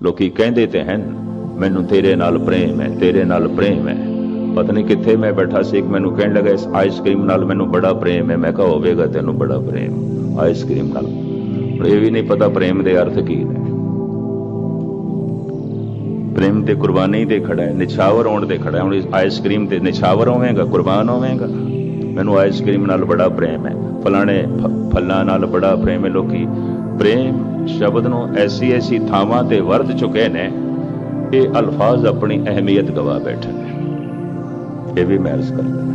लोकी कहते तो हैं मैनू तेरे नाल प्रेम है, तेरे नाल प्रेम है। पता नहीं कित्थे मैं बैठा सी, मैनू कहन लगा इस आइसक्रीम नाल मैनू बड़ा प्रेम है। मैं कहा होवेगा तेनू बड़ा प्रेम आइसक्रीम नाल, पर यह भी नहीं पता प्रेम के अर्थ की ने। प्रेम ते कुर्बानी ते खड़ा है, निछावर होने ते खड़ा है। हुण आइसक्रीम ते निछावर होवेगा, कुर्बान होवेगा। मैनू आइसक्रीम नाल बड़ा प्रेम है, फलाने फलां नाल बड़ा प्रेम है। लोकी प्रेम शब्द नूं ऐसी ऐसी थावां ते वरत चुके ने, ये अल्फाज अपनी अहमियत गवा बैठे ने। ये भी मैं अर्ज करता हूं।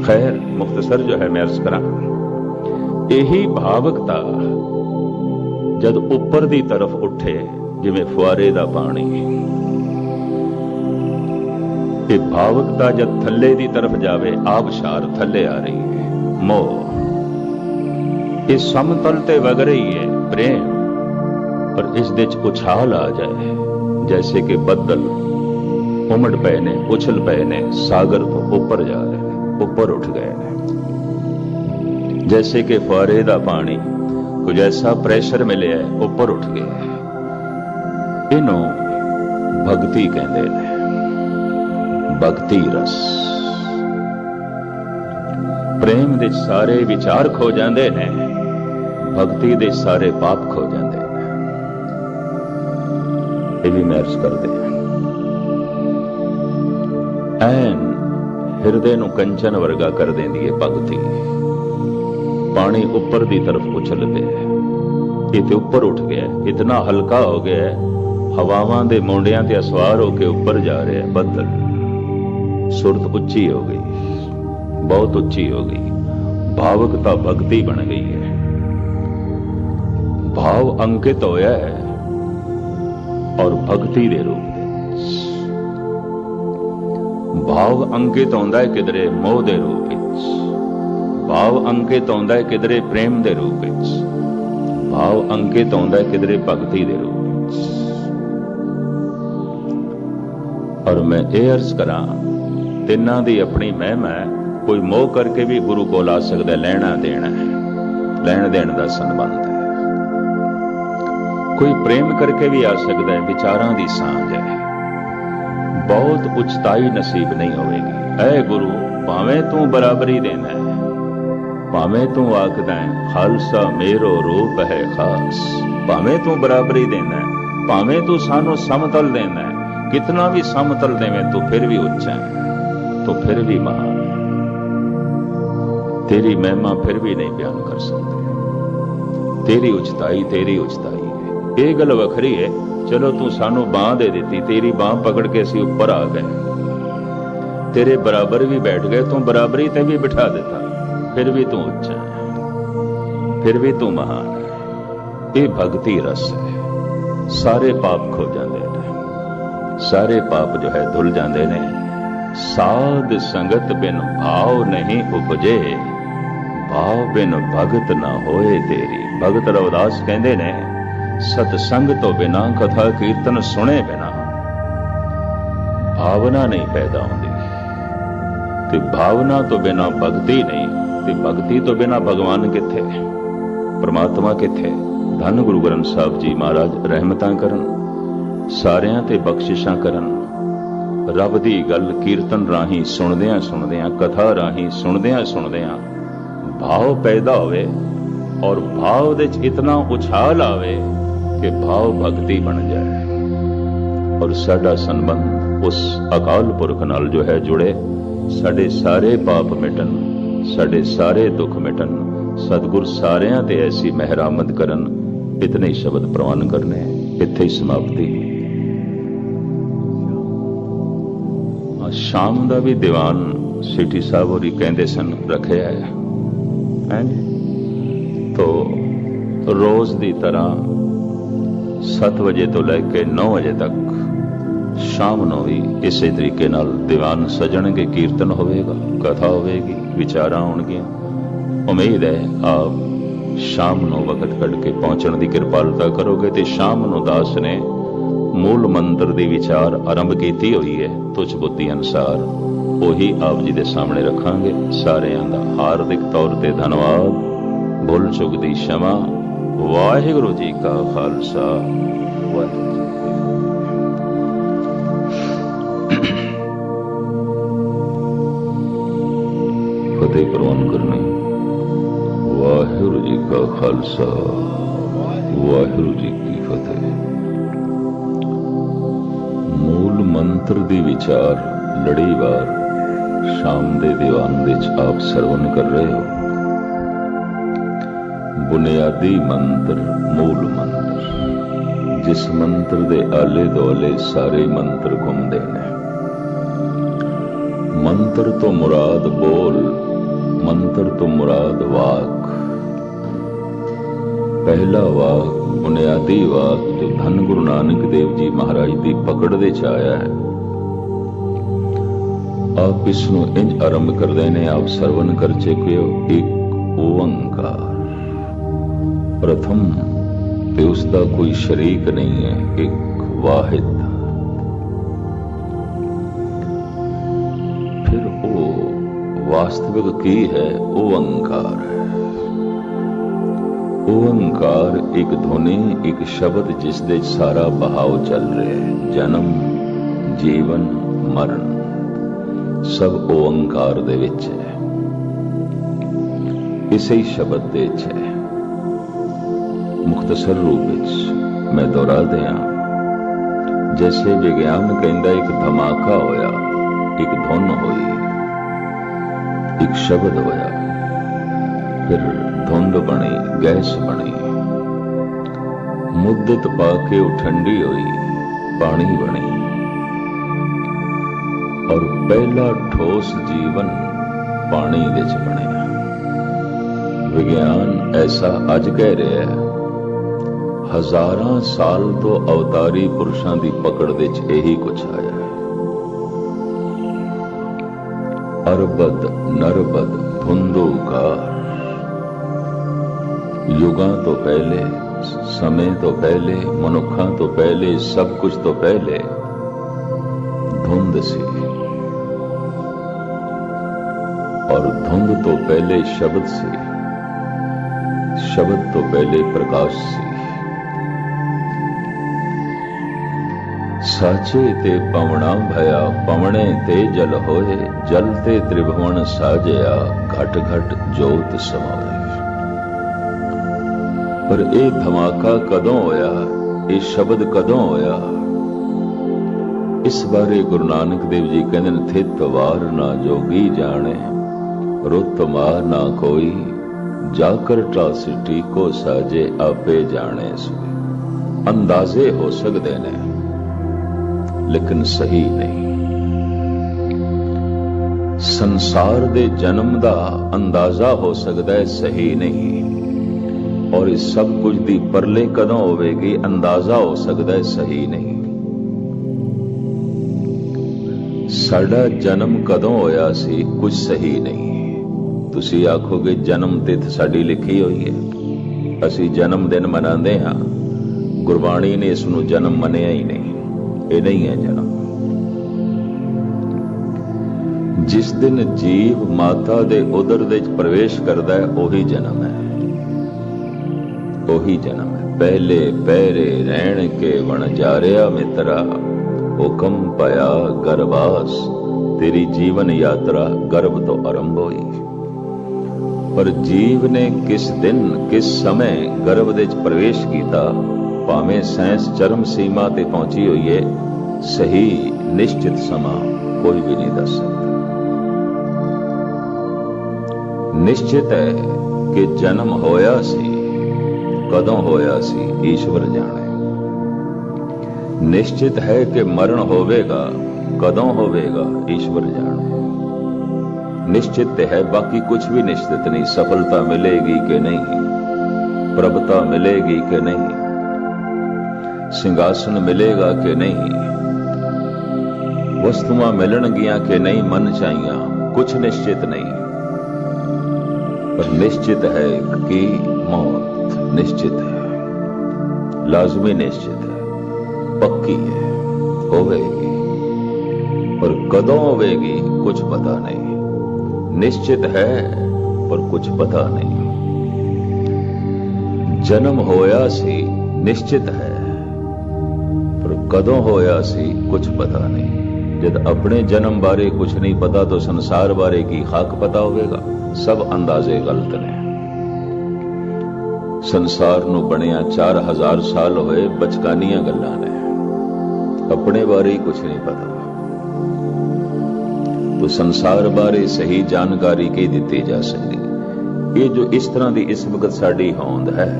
खैर मुख्तसर जो है मैं अर्ज करा, यही भावकता जद ऊपर की तरफ उठे जिवें फुआरे का पानी, ये भावकता जब थल्ले की तरफ जावे आबशार थल्ले आ रही है। मोह ये समतल ते वग रही है प्रेम, पर इस दे उछाल आ जाए जैसे कि बदल उमड़ पे ने, उछल पे ने, सागर तो ऊपर जा रहे हैं, ऊपर उठ गए ने। जैसे कि फुआरे का पानी कुछ ऐसा प्रेशर मिले है, ऊपर उठ गए। इनू भगती कहते हैं, भगती रस। प्रेम दे सारे विचार खो जाते ने, भगती दे सारे पाप खो जाते हैं। ये भी मैं अर्ज करते हैं। ऐन हिरदे नूं कंचन वर्गा कर देंदी है भगती। पानी ऊपर की तरफ उछल पे, इतने ऊपर उठ गया, इतना हल्का हो गया, हवावां दे मोंडियां ते असवार होके ऊपर जा रहे हैं बदल। सुरत उच्ची हो गई, बहुत उच्ची हो गई, भावकता भक्ति बन गई है। भाव अंकित होया है और भक्ति दे रूप में। भाव अंकित होंदा है किधरे मोह दे रूप विच, भाव अंकित होंदा है किधरे प्रेम दे रूप विच, भाव अंकित होंदा है किधरे भक्ति दे रूप विच। और मैं ये अर्ज करा, तिन्ना दी अपनी महिमा है। कोई मोह करके भी गुरु कोल आ सकता है, लेना देना है, लैण देण दा संबंध है। कोई प्रेम करके भी आ सकता है, विचारां दी सांझ है। बहुत उचताई नसीब नहीं होगी। ऐ गुरु भावें तू बराबरी देना है, भावें तू आखदा है खालसा मेरो रूप है खास, भावें तू बराबरी देना है, भावें तू सानू समतल देना है, कितना भी समतल देवे तू फिर भी उच्चा है, तो फिर भी महान है। तेरी महिमा फिर भी नहीं बयान कर सकते। तेरी उचताई है। ये गल वखरी है, चलो तू सानू बांह दे दी, तेरी बांह पकड़ के असी ऊपर आ गए, तेरे बराबर भी बैठ गए, तू बराबरी ते भी बिठा देता, फिर भी तू उच्चा है, फिर भी तू महान है। ये भक्ति रस है। सारे पाप खो जाते हैं, सारे पाप जो है धुल जाते हैं। साध संगत बिन भाव नहीं उपजे, भाव बिन भगत ना होए तेरी। भगत रविदास कहते ने, सतसंग तो बिना कथा कीर्तन सुने बिना भावना नहीं पैदा होती, ते भावना तो बिना भक्ति नहीं, ते भक्ति तो बिना भगवान किथे, परमात्मा किथे। धन गुरु ग्रंथ साहब जी महाराज रहमतां करन, सारियां ते बख्शिशां करन। रब दी गल कीर्तन राही सुनदियां सुनदियां, कथा राही सुनदियां सुनदियां भाव पैदा होवे, और भाव दे इतना उछाल आवे कि भाव भक्ति बन जाए, और साडा संबंध उस अकाल पुरख नाल जो है जुड़े। साडे सारे पाप मिटन, साडे सारे दुख मिटन, सतगुर सारियां ते ऐसी मेहरामद करन। इतने ही शब्द प्रवान करने, इत्थे ही समाप्ति। शाम का भी दीवान सिटी साहब होरी कहते सन रखे है, तो रोज की तरह 7 बजे तो लैके 9 बजे तक शाम को भी इसे तरीके नाल दीवान सजणगे, कीर्तन होवेगा, कथा होवेगी, विचारां होणगियां। उम्मीद है आप शाम को वक्त कढ़ के पहुंचने की कृपालता करोगे। तो शाम को दास ने मूल मंत्र की विचार आरंभ की हुई है, तुझ बुद्धि अनुसार वही आप जी के सामने रखांगे। सारियां दा हार्दिक तौर पर धन्यवाद। भुल चुक दी क्षमा। वाहिगुरु जी का खालसा, वाहिगुरु। ਪ੍ਰਵਾਨ ਕਰਨੀ। ਵਾਹਿਗੁਰੂ ਜੀ ਕਾ ਖਾਲਸਾ, ਵਾਹਿਗੁਰੂ ਜੀ ਕੀ ਫਤਿਹ। ਮੂਲ ਮੰਤਰ ਦੀ ਵਿਚਾਰ ਲੜੀਵਾਰ ਸ਼ਾਮ ਦੇ ਦੀਵਾਨ ਵਿੱਚ ਆਪ ਸਰਵਨ ਕਰ ਰਹੇ ਹੋ। ਬੁਨਿਆਦੀ ਮੰਤਰ, ਮੂਲ ਮੰਤਰ, ਜਿਸ ਮੰਤਰ ਦੇ ਆਲੇ ਦੁਆਲੇ ਸਾਰੇ ਮੰਤਰ ਘੁੰਮਦੇ ਨੇ। ਮੰਤਰ ਤੋਂ ਮੁਰਾਦ ਬੋਲ, ਮੰਤਰ ਤੋਂ ਮੁਰਾਦ ਵਾਕ। ਪਹਿਲਾ ਵਾਕ, ਬੁਨਿਆਦੀ ਵਾਕ, ਜੋ ਧੰਨ ਗੁਰੂ ਨਾਨਕ ਦੇਵ ਜੀ ਮਹਾਰਾਜ ਦੀ ਪਕੜ ਦੇ ਚ ਆਇਆ ਹੈ, ਆਪ ਇਸ ਨੂੰ ਇੰਜ ਆਰੰਭ ਕਰਦੇ ਨੇ। ਆਪ ਸਰਵਨ ਕਰ ਚੁੱਕਿਓ, ਇੱਕ ਓੰਕਾਰ। ਪ੍ਰਥਮ ਤੇ ਉਸ ਦਾ ਕੋਈ ਸ਼ਰੀਕ ਨਹੀਂ ਹੈ, ਇੱਕ ਵਾਹਿਦ। ਫਿਰ ਉਹ ਵਾਸਤਵਿਕ ਕੀ ਹੈ? ਓੰਕਾਰ ਹੈ। ਓੰਕਾਰ ਇੱਕ ਧੁਨੀ, ਇੱਕ ਸ਼ਬਦ ਜਿਸ ਦੇ ਸਾਰਾ ਬਹਾਵ ਚੱਲ ਰਿਹਾ ਹੈ। ਜਨਮ, ਜੀਵਨ, ਮਰਨ ਸਭ ਓੰਕਾਰ ਦੇ ਵਿੱਚ ਹੈ, ਇਸੇ ਹੀ ਸ਼ਬਦ ਦੇ ਵਿੱਚ ਹੈ। ਮੁਖਤਸਰ ਰੂਪ ਵਿੱਚ ਮੈਂ ਦੁਹਰਾ ਦਿਆਂ, ਜੈਸੇ ਵਿਗਿਆਨ ਕਹਿੰਦਾ ਇੱਕ ਧਮਾਕਾ ਹੋਇਆ, ਇੱਕ ਧੁਨ ਹੋਈ, ਇੱਕ ਸ਼ਬਦ ਹੋਇਆ, ਫਿਰ ਧੁੰਦ ਬਣੀ, ਗੈਸ ਬਣੀ, ਮੁੱਦਤ ਪਾ ਕੇ ਉਹ ਠੰਡੀ ਹੋਈ, ਪਾਣੀ ਬਣੀ, ਔਰ ਪਹਿਲਾ ਠੋਸ ਜੀਵਨ ਪਾਣੀ ਦੇ ਚ ਬਣਿਆ। ਵਿਗਿਆਨ ਐਸਾ ਅੱਜ ਕਹਿ ਰਿਹਾ ਹੈ, ਹਜ਼ਾਰਾਂ ਸਾਲ ਤੋਂ ਅਵਤਾਰੀ ਪੁਰਸ਼ਾਂ ਦੀ ਪਕੜ ਦੇ ਚ ਇਹੀ ਕੁਛ ਆਇਆ ਹੈ। ਅਰਬਦ ਨਰਬਦ ਧੁੰਦੋਕਾਰ, ਯੁਗਾਂ ਤੋਂ ਪਹਿਲੇ, ਸਮੇਂ ਤੋਂ ਪਹਿਲੇ, ਮਨੁੱਖਾਂ ਤੋਂ ਪਹਿਲੇ, ਸਭ ਕੁਝ ਤੋਂ ਪਹਿਲੇ ਧੁੰਦ ਸੀ, ਔਰ ਧੁੰਦ ਤੋਂ ਪਹਿਲੇ ਸ਼ਬਦ ਸੀ, ਸ਼ਬਦ ਤੋਂ ਪਹਿਲੇ ਪ੍ਰਕਾਸ਼ ਸੀ। ਸਾਚੇ ਤੇ ਪਵਣਾ ਭਇਆ, ਪਵਣੇ ਤੇ ਜਲ ਹੋਏ, ਜਲ ਤੇ ਤ੍ਰਿਭੁਵਨ ਸਾਜਿਆ, ਘਟ ਘਟ ਜੋਤ ਸਮਾਏ। ਪਰ ਇਹ ਧਮਾਕਾ ਕਦੋਂ ਹੋਇਆ? ਇਹ ਸ਼ਬਦ ਕਦੋਂ ਹੋਇਆ? ਇਸ ਬਾਰੇ ਗੁਰੂ ਨਾਨਕ ਦੇਵ ਜੀ ਕਹਿੰਦੇ ਨੇ, ਥਿਤ ਵਾਰ ਨਾ ਜੋਗੀ ਜਾਣੇ, ਰੁੱਤ ਮਾਰ ਨਾ ਕੋਈ, ਜਾਕਰ ਟ੍ਰਾਸਿਟੀ ਕੋ ਸਾਜੇ ਆਪੇ ਜਾਣੇ ਸੋਏ। ਅੰਦਾਜ਼ੇ ਹੋ ਸਕਦੇ ਨੇ, ਲੇਕਿਨ ਸਹੀ ਨਹੀਂ। ਸੰਸਾਰ ਦੇ ਜਨਮ ਦਾ ਅੰਦਾਜ਼ਾ ਹੋ ਸਕਦਾ ਹੈ, ਸਹੀ ਨਹੀਂ। ਔਰ ਇਸ ਸਭ ਕੁਝ ਦੀ ਪਰਲੇ ਕਦੋਂ ਹੋਵੇਗੀ, ਅੰਦਾਜ਼ਾ ਹੋ ਸਕਦਾ ਹੈ, ਸਹੀ ਨਹੀਂ। ਸਾਡਾ ਜਨਮ ਕਦੋਂ ਹੋਇਆ ਸੀ, ਕੁਝ ਸਹੀ ਨਹੀਂ। ਤੁਸੀਂ ਆਖੋਗੇ ਜਨਮ ਤਿਥ ਸਾਡੀ ਲਿਖੀ ਹੋਈ ਹੈ, ਅਸੀਂ ਜਨਮ ਦਿਨ ਮਨਾਉਂਦੇ ਹਾਂ, ਗੁਰਬਾਣੀ ਨੇ ਇਸ ਨੂੰ ਜਨਮ ਮੰਨਿਆ ਹੀ ਨਹੀਂ। ਇਹ ਨਹੀਂ ਹੈ ਜਨਮ। ਜਿਸ ਦਿਨ ਜੀਵ ਮਾਤਾ ਦੇ ਉਦਰ ਦੇ ਵਿੱਚ ਪ੍ਰਵੇਸ਼ ਕਰਦਾ ਹੈ, ਉਹੀ ਜਨਮ ਹੈ, ਉਹੀ ਜਨਮ ਹੈ। ਪਹਿਲੇ ਪਹਿਰੇ ਰਹਿਣ ਕੇ ਵਣਜਾਰਿਆ ਮਿੱਤਰਾ, ਹੁਕਮ ਪਾਇਆ ਗਰਭਾਸ, ਤੇਰੀ ਜੀਵਨ ਯਾਤਰਾ ਗਰਭ ਤੋਂ ਆਰੰਭ ਹੋਈ। ਪਰ ਜੀਵ ਨੇ ਕਿਸ ਦਿਨ, ਕਿਸ ਸਮੇਂ ਗਰਭ ਦੇ ਵਿੱਚ ਪ੍ਰਵੇਸ਼ ਕੀਤਾ, ਭਾਵੇਂ ਸਾਇੰਸ ਚਰਮ ਸੀਮਾ ਤੇ ਪਹੁੰਚੀ ਹੋਈ ਹੈ, ਸਹੀ ਨਿਸ਼ਚਿਤ ਸਮਾਂ ਕੋਈ ਵੀ ਨਹੀਂ ਦੱਸ ਸਕਦਾ। ਨਿਸ਼ਚਿਤ ਹੈ ਕਿ ਜਨਮ ਹੋਇਆ ਸੀ, ਕਦੋਂ ਹੋਇਆ ਸੀ ਈਸ਼ਵਰ ਜਾਣੇ। ਨਿਸ਼ਚਿਤ ਹੈ ਕਿ ਮਰਨ ਹੋਵੇਗਾ, ਕਦੋਂ ਹੋਵੇਗਾ ਈਸ਼ਵਰ ਜਾਣੇ। ਨਿਸ਼ਚਿਤ ਹੈ, ਬਾਕੀ ਕੁਝ ਵੀ ਨਿਸ਼ਚਿਤ ਨਹੀਂ। ਸਫਲਤਾ ਮਿਲੇਗੀ ਕਿ ਨਹੀਂ, ਪ੍ਰਭਤਾ ਮਿਲੇਗੀ ਕਿ ਨਹੀਂ, ਸਿੰਘਾਸਨ ਮਿਲੇਗਾ ਕਿ ਨਹੀਂ, ਵਸਤੂਆਂ ਮਿਲਣਗੀਆਂ ਕਿ ਨਹੀਂ ਮਨ ਚਾਹੀਆਂ, ਕੁਝ ਨਿਸ਼ਚਿਤ ਨਹੀਂ। ਪਰ ਨਿਸ਼ਚਿਤ ਹੈ ਕਿ ਮੌਤ ਨਿਸ਼ਚਿਤ ਹੈ, ਲਾਜ਼ਮੀ ਨਿਸ਼ਚਿਤ ਹੈ, ਪੱਕੀ ਹੈ, ਹੋਵੇਗੀ। ਪਰ ਕਦੋਂ ਹੋਵੇਗੀ ਕੁਝ ਪਤਾ ਨਹੀਂ। ਨਿਸ਼ਚਿਤ ਹੈ ਪਰ ਕੁਝ ਪਤਾ ਨਹੀਂ। ਜਨਮ ਹੋਇਆ ਸੀ ਨਿਸ਼ਚਿਤ ਹੈ, ਪਰ ਕਦੋਂ ਹੋਇਆ ਸੀ ਕੁਝ ਪਤਾ ਨਹੀਂ। जब अपने जन्म बारे कुछ नहीं पता तो संसार बारे की खाक पता होगा। सब अंदाजे गलत ने। संसार नूं बनिया 4000 साल होए, बचकानिया गल्लां ने, अपने बारे ही कुछ नहीं पता। तो संसार बारे सही जानकारी की दी जा सकती। ये जो इस तरह की इस वक्त साड़ी होंद है,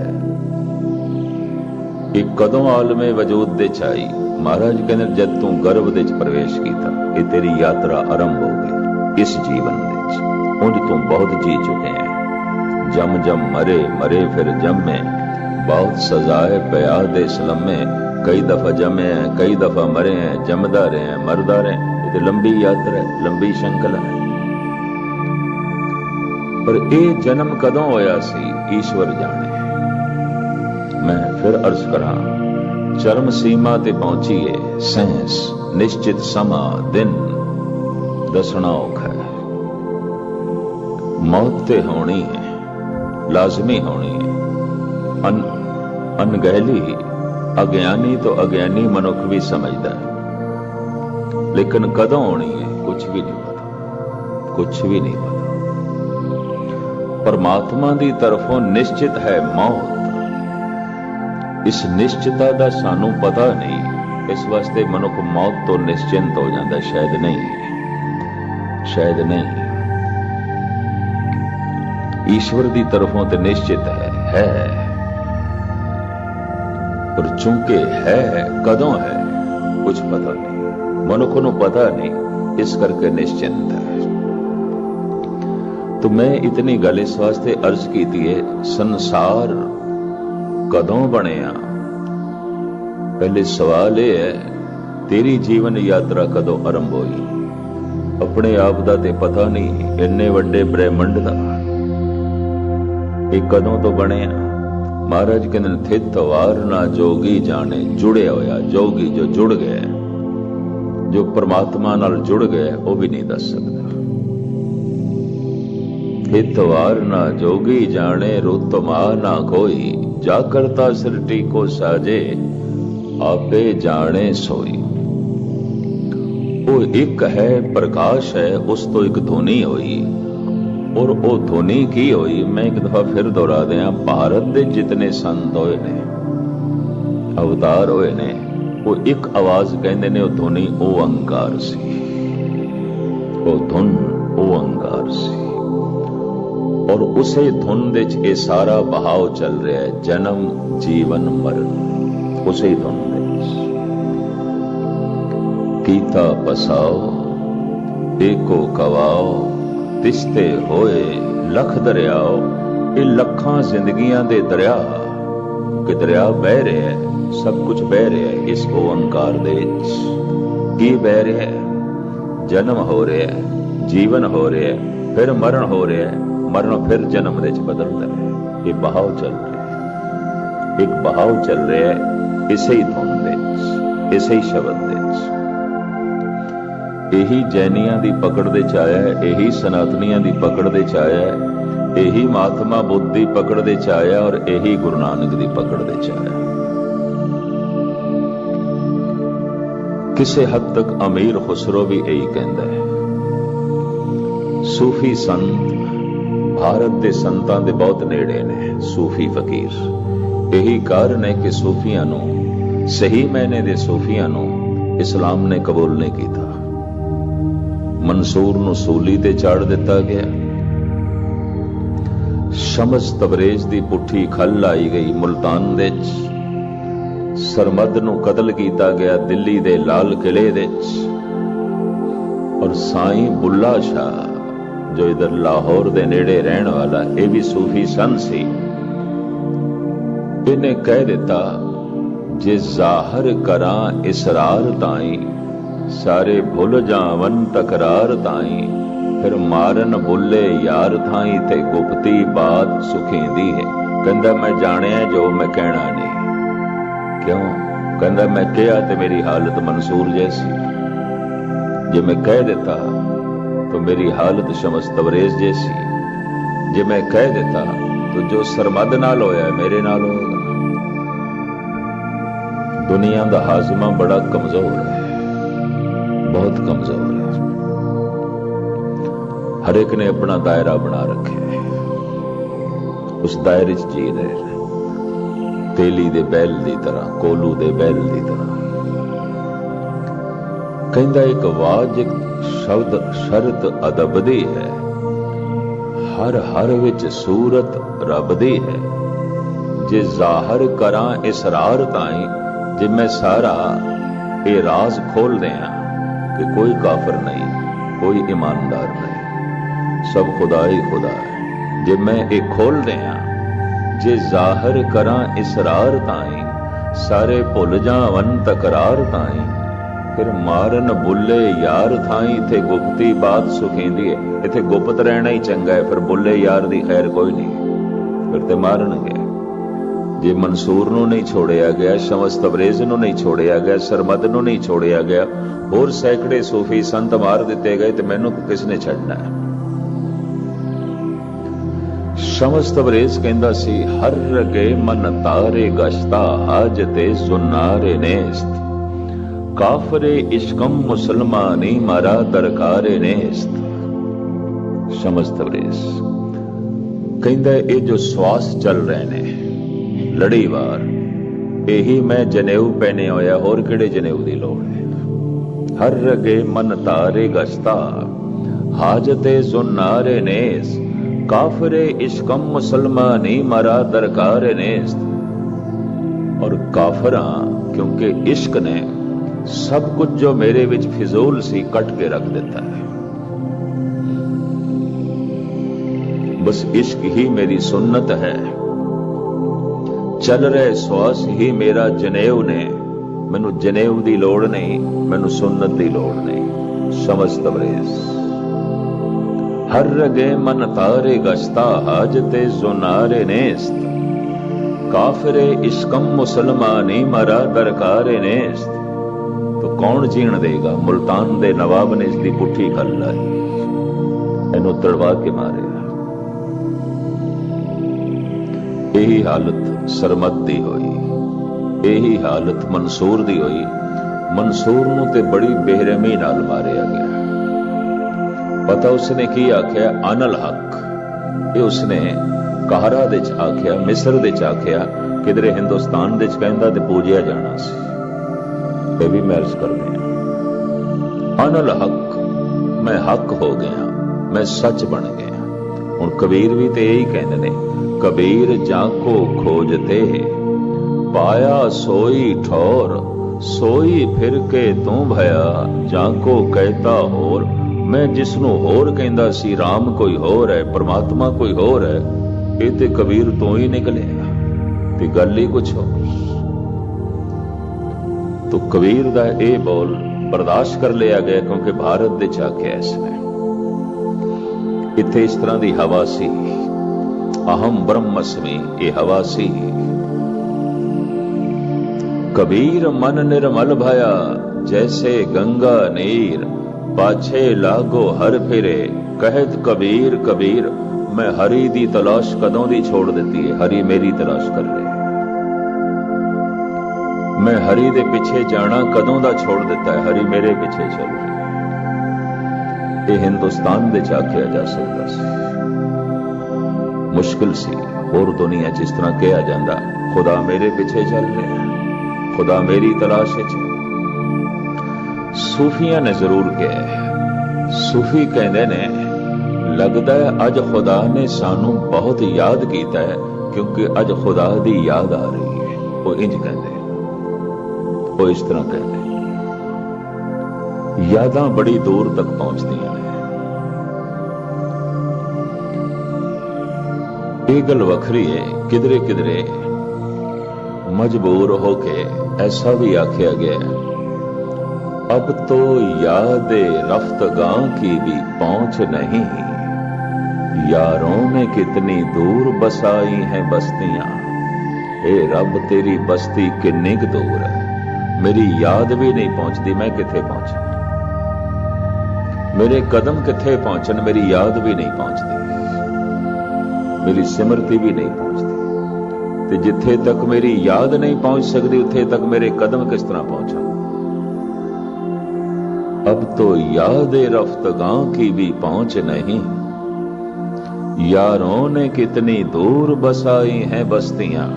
ये कदों आलमे वजूद दे आई। महाराज कहते जब तू गर्भ दे प्रवेश किया, ये तेरी यात्रा आरंभ हो गई इस जीवन दे। उंज तू बहुत जी चुके हैं। जम जम मरे, मरे फिर जमे, बहुत सजाए पया दे सलमे। कई दफा जमे हैं, कई दफा मरे हैं, जमदा रहे हैं, मरदा रहे हैं। ये तो लंबी यात्रा है, लंबी श्रृंखला है। पर यह जन्म कदों होया सी, ईश्वर जाने। मैं फिर अर्ज करा, चरम सीमा ते पहुंची है सैंस। निश्चित समा दिन दसना औखा है। मौत ते होनी है, लाजमी होनी है। अनगहली अज्ञानी तो अज्ञानी मनुख भी समझदा है, लेकिन कदों होनी है कुछ भी नहीं पता, कुछ भी नहीं पता। परमात्मा की तरफों निश्चित है मौत। इस निश्चिता का सानू पता नहीं, इस वास्ते मनुख मौत तो निश्चिंत हो जाता। शायद नहीं, शायद नहीं। ईश्वर की तरफों तो निश्चित है। पर चूंकि है, कदों है कुछ पता नहीं, मनुख नूं पता नहीं, इस करके निश्चिंत है। तो मैं इतनी गल इस वास्ते अर्ज की है, संसार कदों बनया। पहले सवाल यह है, तेरी जीवन यात्रा कदों आरंभ हुई? अपने आप का तो पता नहीं, इन्ने वड्डे ब्रह्मंड का ये कदों तो बनया। महाराज कहते थित वार ना जोगी जाने। जुड़े होया जोगी जो जुड़ गया, जो परमात्मा नाल जुड़ गया, वो भी नहीं दस सकता। हितवार ना जोगी जाने, रुतमा ना कोई। जा करता सृष्टि को साजे, आपे जाने सोई। वो एक है, प्रकाश है, उस तो एक ध्वनि हुई। और वो ध्वनि की हुई, मैं एक दफा फिर दोहरा दिया, भारत के जितने संत होए ने, अवतार होए ने, वो एक आवाज कहते ने, वो ध्वनि ओंकार सी। वो धुन ओंकार सी। और उसे धुन दे ये सारा बहाव चल रहा है, जन्म जीवन मरण। उसे ही धुन दे कीता बसाओ, एको कवाओ, तिस्ते होए लख दरियाओ। ये लखां जिंदगियां दे दरिया, कि दरिया बह रहे हैं, सब कुछ बह रहा है इस ओंकार दे। की बह रहा है? जन्म हो रहा है, जीवन हो रहा है, फिर मरण हो रहा है, मरण फिर जन्म दे बदलता है। ये बहाव चल रहा है, एक बहाव चल रहा है इसे ही धुन दे, इसे ही शब्द दे। यही जैनियां दी पकड़ दे च आया है, यही सनातनियां दी पकड़ दे च आया है, यही महात्मा बुद्ध दी पकड़ दे च आया, और यही गुरु नानक दी पकड़ दे च आया। किसी हद तक अमीर खुसरो भी यही कहता है। सूफी संत भारत के संतां दे बहुत नेड़े ने, सूफी फकीर। यही कारण है कि सूफियां नूं, सही मैने दे सूफियां नूं इस्लाम ने कबूल नहीं किया। मंसूर नूं सूली ते चाड़ दिता गया। शमस तबरेज दी पुठी खल लाई गई मुल्तान दे। सरमद नूं कतल किया गया दिल्ली दे लाल किले दे। और साईं बुल्ला शाह जो इधर लाहौर दे नेड़े रहने वाला, ये भी सूफी सन सी। इन्हें कह दिता, जे जाहर करा इसरार ताई, सारे भुल जावन तकरार ताई। फिर मारन बुले यार थाई, ते गुप्ती बात सुखींदी है। कहंदा मैं जानिया जो मैं कहना नहीं। क्यों? कहंदा मैं कहा ते मेरी हालत मंसूर जैसी, जे मैं कह देता तो मेरी हालत शमस तबरेज जैसी। जे मैं कह देता तो जो सरमद नाल होया मेरे नाल होगा। दुनिया का हाजमा बड़ा कमजोर है, बहुत कमजोर है। हर एक ने अपना दायरा बना रखे, उस दायरे च जी रहे हैं, तेली दे बैल की तरह, कोलू दे बैल की तरह। कहंदा एक आवाज, एक शब्द शरत अदब दी है, हर हर विच सूरत रब दी है। जे जाहर करा इसरार ताई, जे मैं सारा ये राज खोल दिया कि कोई काफिर नहीं, कोई ईमानदार नहीं, सब खुदा ही खुदा है। जे मैं ये खोल दिया, जे जाहिर करा इसरार ताई, सारे भुल जावन तकरार ताई, फिर मारन बुले यार थाई। इथे गुप्ती बात सुखेंदी है, इथे गुप्त रहना ही चंगा है, फिर बुले यार दी खैर कोई नहीं, फिर ते मारनगे। जे मंसूर नूं नहीं छोड़िया गया, शमस तबरेज नूं नहीं छोड़िया गया, सरमद नूं नहीं छोड़िया गया, और सैकड़े सूफी संत मार दिते गए, तो मैनू किसने छड़ना है? शमस तबरेज कहंदा सी, हर रगे मन तारे गश्ता, हाजते जुन्नारे नेस्त, काफरे इश्कम मुसलमानी मारा दरकारे नेस्त। शमस तबरेज कहंदा ये जो श्वास चल रहे ने लड़ीवार, यही मैं जनेऊ पहने होया, होर किहड़े जनेऊ दी लोड़ है? हर रगे मन तारे गश्ता, हाजते जुन्नारे नेस, काफरे इश्कम मुसलमानी मरा दरकारे नेस्त। और काफरा क्योंकि इश्क ने सब कुछ जो मेरे विच फिजूल सी कट के रख देता है। बस इश्क ही मेरी सुन्नत है, चल रहे श्वास ही मेरा जनेऊ ने, मैनू जनेऊ दी लोड़ नहीं, मैनू सुन्नत दी लोड़ नहीं। शमस तबरेज हर रगे मन तारे गश्ता, हाजते जुनारे नेस्त, काफिरे इश्कम मुसलमानी मरा दरकारे नेस्त। तो कौन जीण देगा? मुल्तान दे नवाब ने इसकी पुठी कर लाई, इनू तड़वा के मारेगा। यही हालत सरमद दी हुई, यही हालत मंसूर दी हुई। मंसूर नूं ते बड़ी बेरहमी नाल मारिया गया। पता उसने की आख्या? अनल हक। ये उसने कहरा दे च आख्या, मिस्र दे च आख्या, किधरे हिंदुस्तान दे च कहंदा ते पूजिया जाना सी। ये भी मैं अर्ज कर दिया, अनल हक, मैं हक हो गया, मैं सच बन गया। हुण कबीर भी ते यही कहंदे ने, कबीर जाको खोजते, पाया सोई ठौर, सोई फिर के तू भया, जाको कहता होर। मैं जिसनू होर कहंदा सी, राम कोई होर है, परमात्मा कोई होर है, ये ते कबीर तो ही निकलेगा, ते गल ही कुछ हो। तो कबीर दा ये बोल बर्दाश्त कर लिया गया, क्योंकि भारत दे चाके इसने इत्थे इस तरह की हवा सी, अहम ब्रह्मस्मि, ये हवा सी। कबीर मन निर्मल भया, जैसे गंगा नीर, पाछे लागो हर फिरे, कहत कबीर कबीर। मैं हरि दी तलाश कदों दी छोड़ देती है, हरि मेरी तलाश कर रहे। मैं हरि दे पीछे जाना कदों दा छोड़ देता है, हरि मेरे पीछे चल रहे। ये हिंदुस्तान दे चाकिया जा सकता सी, मुश्किल सी। और दुनिया जिस तरह कहा जाता, खुदा मेरे पीछे चल रहा है, खुदा मेरी तलाश है। सूफिया ने जरूर कहा, सूफी कहते ने, लगता है अज खुदा ने सानू बहुत याद किया है, क्योंकि अज खुदा दी याद आ रही है। वो इंज कहते, वो इस तरह कहते, यादां बड़ी दूर तक पहुंचदियां ने। ये गल वखरी है, किधरे किधरे मजबूर होके ऐसा भी आख्या गया, अब तो याद रफ्तगां की भी पहुंच नहीं, यारों में कितनी दूर बसाई हैं बस्तियां। ए रब तेरी बस्ती किन्नी क दूर है, मेरी याद भी नहीं पहुंचती, मैं किथे पहुंचा, मेरे कदम किथे पहुंचन, मेरी याद भी नहीं पहुंचती, मेरी सिमरती भी नहीं पहुंचती। ते जिथे तक मेरी याद नहीं पहुंच सकती, उत्थे तक मेरे कदम किस तरह पहुंचा। अब तो याद रफ्तगां की भी पहुंच नहीं, यारों ने कितनी दूर बसाई हैं बस्तियां।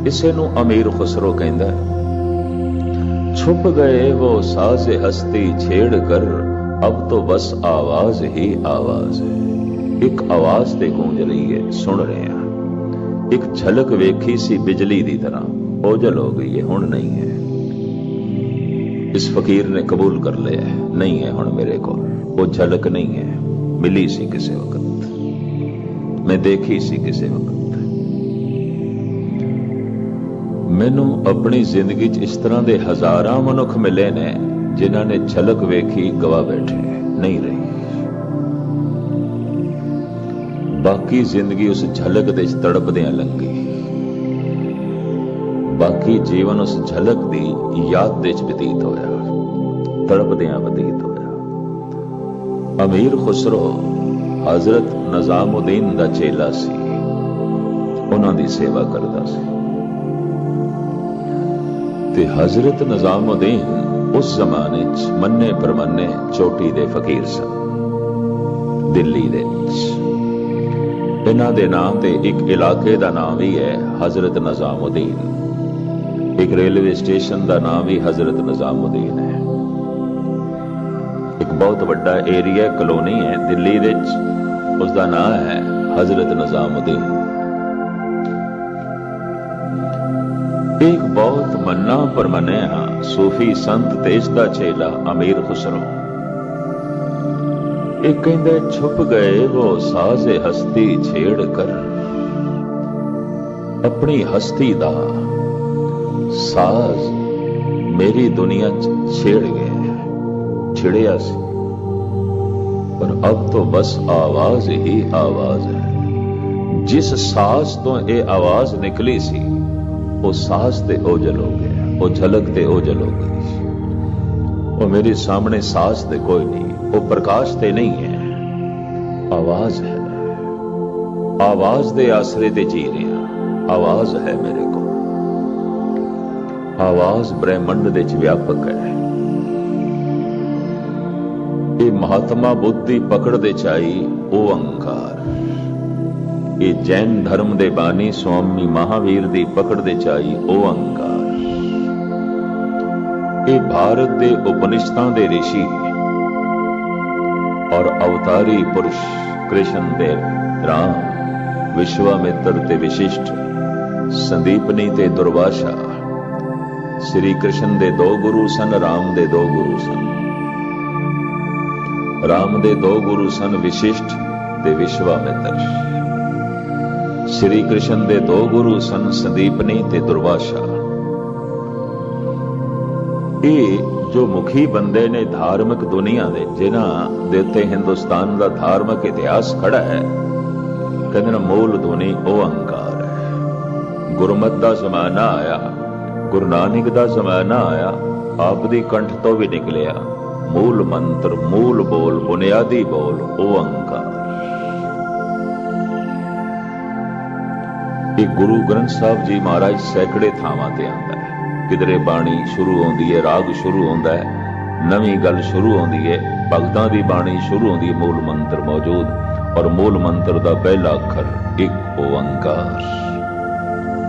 इसे नू अमीर खुसरो कहंदा है। छुप गए वो साज़े हस्ती छेड़ कर, अब तो बस आवाज ही आवाज है। एक आवाज ते गूंज रही है, सुन रहे हैं। एक झलक वेखी सी बिजली दी तरह, ओझल हो गई है, हुण नहीं है। इस फकीर ने कबूल कर लिया है, नहीं है हुण मेरे को। वो झलक नहीं है, मिली सी किसी वक्त, मैं देखी सी किसी वक्त। मैनू अपनी जिंदगी च इस तरह के हजारां मनुख मिले ने जिन्हां ने झलक वेखी गवा बैठे, नहीं रही। बाकी जिंदगी उस झलक दे तड़पदियां लंघी, बाकी जीवन उस झलक दी याद दे व्यतीत होया, तड़पदियां व्यतीत होया। अमीर खुसरो हजरत निजामुद्दीन दा चेला सी, उन्हां दी सेवा करदा सी। ते हजरत निजामुद्दीन उस जमाने च मन्ने परमन्ने चोटी दे फकीर सन। दिल्ली दे इन्हां दे नाम ते एक इलाके दा नाम भी है हजरत निजामुद्दीन। एक रेलवे स्टेशन दा नाम भी हजरत निजामुद्दीन है। एक बहुत बड़ा एरिया कॉलोनी है दिल्ली दे, उसका नाम है हजरत निजामुद्दीन। एक बहुत मन्ना परमन्या सूफी संत तेज दा चेला अमीर खुसरो, एक कहंदे छुप गए वो साज़े हस्ती छेड़ कर, अपनी हस्ती दा साज मेरी दुनिया छेड़ गए, छिड़िया सी, पर अब तो बस आवाज ही आवाज है। जिस साज तो ये आवाज निकली सी, वो साज ते ओझल हो गया, वो झलक ते ओझल हो गई। वो मेरे सामने साज ते कोई नहीं, वो प्रकाश ते नहीं है, आवाज है। आवाज दे आसरे ते जी रहे हैं, आवाज है मेरे को। आवाज ब्रह्मंड दे च व्यापक है। ये महात्मा बुद्ध दी पकड़ दे चाई ओंकार, ये जैन धर्म दे बानी स्वामी महावीर दी पकड़ दे चाई ओंकार, ये भारत दे उपनिषदां दे ऋषि और अवतारी पुरुष कृष्ण दे राम, विश्वामित्र ते विशिष्ट, संदीपनी ते दुर्वासा, श्री कृष्ण दे दो गुरु सन, राम दे दो गुरु सन। राम दे दो गुरु सन विशिष्ट ते विश्वामित्र, श्री कृष्ण दे दो गुरु सन संदीपनी ते दुर्वासा। ये जो मुखी बंदे ने धार्मिक दुनिया दे, जिन्हां दे उत्ते हिंदुस्तान का धार्मिक इतिहास खड़ा है, कहते मूल ध्वनि ओंकार है। गुरमत का जमाना आया, गुरु नानक का जमाना आया, आप दी कंठ तो भी निकलिया मूल मंत्र, मूल बोल, बुनियादी बोल ओंकार। ये गुरु ग्रंथ साहब जी महाराज सैकड़े थावां ते आंदा है। किधरे बाणी शुरू होंदी है, राग शुरू होंदा है, नवी गल शुरू होंदी है, भगतां दी बाणी शुरू होंदी है, मूल मंत्र मौजूद, और मूल मंत्र दा पहला अखर एक ओंकार।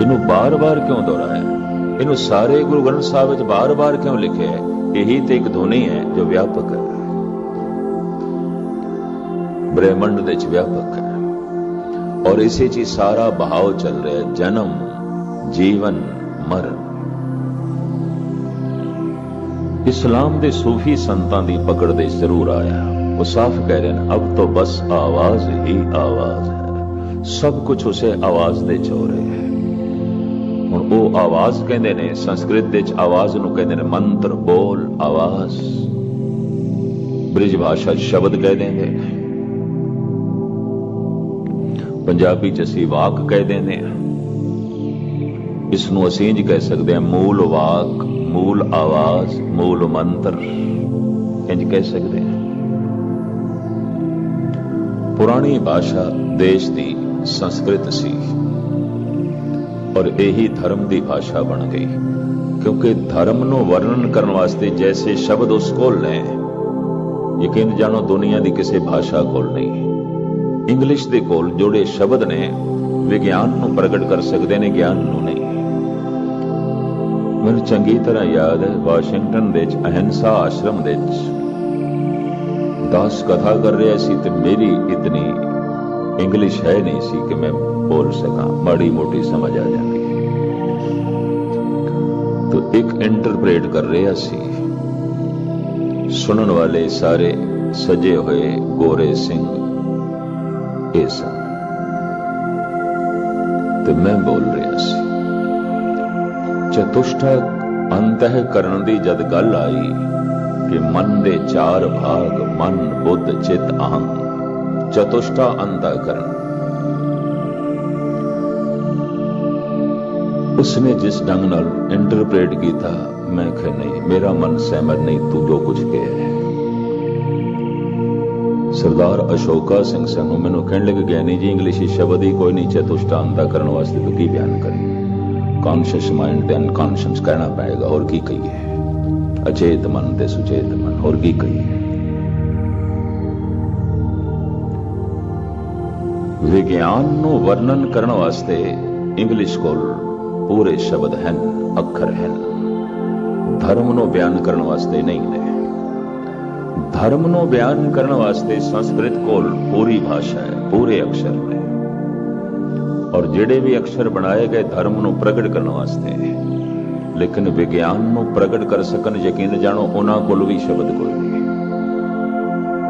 इनू बार बार क्यों दोहराया? इनू सारे गुरु ग्रंथ साहब विच बार बार क्यों लिखे है? यही तो एक ध्वनि है जो व्यापक है, ब्रह्मंड दे च व्यापक है, और इसे च सारा बहाव चल रहा है, जन्म, जीवन, मरण। इस्लाम दे सूफी संतां दी पकड़ दे जरूर आया, वो साफ कह रहे हैं अब तो बस आवाज ही आवाज है, सब कुछ उसे आवाज दे चोरे है। हुण वो आवाज कहंदे ने, संस्कृत दे च आवाज नूं कहंदे ने मंत्र, बोल, आवाज। ब्रिज भाषा शब्द कह देंगे, पंजाबी च असीं वाक कह देंगे, इसनूं असीं इंज कह सकते हैं मूल वाक, मूल आवाज, मूल मंत्र, इंज कह सकते हैं। पुरानी भाषा देश दी संस्कृत सी, और यही धर्म की भाषा बन गई, क्योंकि धर्म नूं वर्णन करने वास्ते जैसे शब्द उस कोल ने ਯਕੀਨ ਜਾਣੋ ਦੁਨੀਆ ਦੀ ਕਿਸੇ ਭਾਸ਼ਾ ਕੋਲ ਨਹੀਂ। ਇੰਗਲਿਸ਼ ਦੇ ਕੋਲ ਜਿਹੜੇ ਸ਼ਬਦ ਨੇ ਵਿਗਿਆਨ ਨੂੰ ਪ੍ਰਗਟ ਕਰ ਸਕਦੇ ਨੇ, ਗਿਆਨ ਨੂੰ ਨਹੀਂ। ਮੈਨੂੰ ਚੰਗੀ ਤਰ੍ਹਾਂ ਯਾਦ ਹੈ, ਵਾਸ਼ਿੰਗਟਨ ਦੇ ਵਿੱਚ ਅਹਿੰਸਾ ਆਸ਼ਰਮ ਦੇ ਵਿੱਚ ਦਾਸ ਕਥਾ ਕਰ ਰਿਹਾ ਸੀ ਤੇ ਮੇਰੀ ਇਤਨੀ ਇੰਗਲਿਸ਼ ਹੈ ਨਹੀਂ ਸੀ ਕਿ ਮੈਂ ਬੋਲ ਸਕਾਂ, ਮਾੜੀ ਮੋਟੀ ਸਮਝ ਆ ਜਾਂਦੀ। तो एक इंटरप्रेट कर रहा सी, सुनने वाले सारे सजे हुए गोरे सिंह ये सन ते मैं बोल रहा सी। चतुष्टा अंतःकरण दी जद गल आई कि मन दे चार भाग मन बुद्ध चित अहंग, चतुष्टा अंतःकरण। उसने जिस ढंग नाल इंटरप्रेट किया, मैं कहा नहीं, मेरा मन सहमत नहीं, तू जो कुछ कहे है। सरदार अशोका सिंह सानू मैनू कहने लगे, ज्ञानी जी इंग्लिश शब्द ही कोई नहीं, चतुष्टा अंतःकरण वास्ते तो की बयान करें, कॉन्शियस माइंड ते अनकॉन्शियस कहना पड़ेगा, और की कहिए, अचेत मन ते सुचेत मन, और की कहिए। विज्ञान नू वर्णन करने वास्ते इंग्लिश कोल पूरे शब्द हैं, अखर हैं। धर्म नो बयान करने वास्ते नहीं ने। धर्म नो बयान करने वास्ते संस्कृत कोल पूरी भाषा है, पूरे अक्षर ने, और जेड़े भी अक्षर बनाए गए धर्म नो प्रगट करने वास्ते। लेकिन विज्ञान नो प्रगट कर सकन, यकीन जानो उन्हां कोल भी शब्द कोई नहीं,